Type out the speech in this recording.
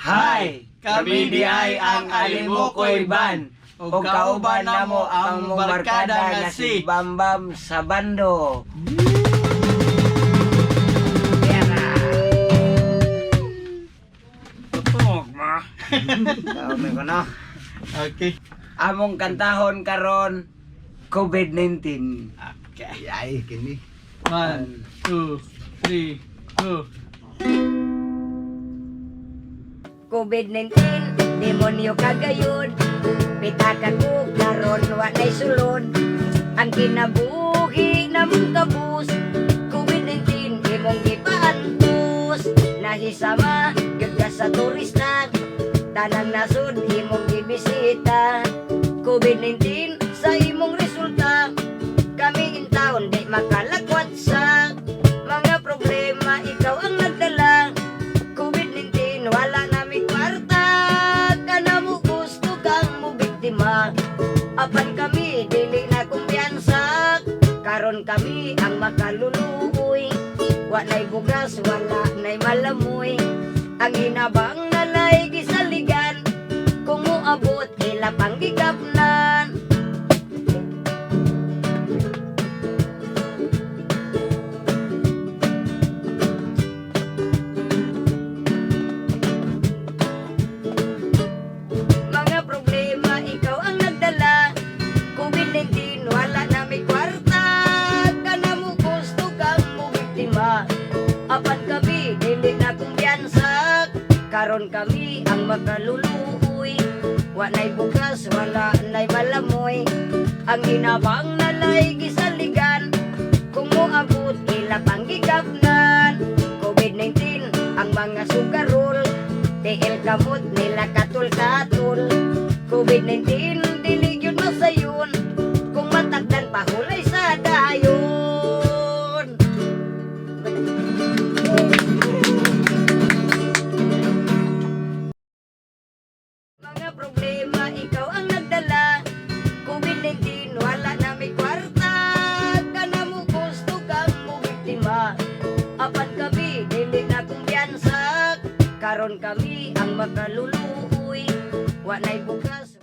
Hi! Kami di ay ang Alimukoy Band. O kauban na mo ang mong barkada nga si Bambam sa bando. Tutog ma. Dami ko no. Okay. Among kantahon karon COVID-19. Okay. Ay, kini. 1, 2, 3, go. COVID-19, demonyo kagayod. Pitaka ko karon wa nay sulod. Ang kinabuhi namong kabus. COVID-19 imong gipaantos. Nahisama gyud ka sa turista. Tanang nasud imong gibisita. COVID-19 sa imong resulta. Kami in town di makalakwat sa mga problema, ikaw ang nagdala. COVID-19 wala nami kwarta. Kana mo gusto kang mo biktima. Apan kami dili na kumpiyansa. Karon kami ang makaluluoy. Wa nay bugas, wala nay malamoy. Ang hinabang nalay gisaligan. Kung moabot ila pang gigapnan. Mga problema ikaw ang nagdala. COVID-19 wala na may kwarta. Kana mo gusto kang mo biktima. Apan kami dili na kumpiyansa. Karon kami ang makaluluoy. Wa nay bukas, wala nay malamoy. Ang hinabang nalay gisaligan. Kung moabot ila pang gigapnan. COVID-19 ang mga sugarol. TL kamot nila katul-katul. COVID-19 dili yun masayon. Kung matakdan pa hulay sa dayon. Mga problema ikaw ang nagdala. COVID-19 wala na may kwarta. Kana mo gusto kang mo biktima. Apan kami dili na kumpiyansa. Karon kami ang makaluluoy. Wa nay bukas.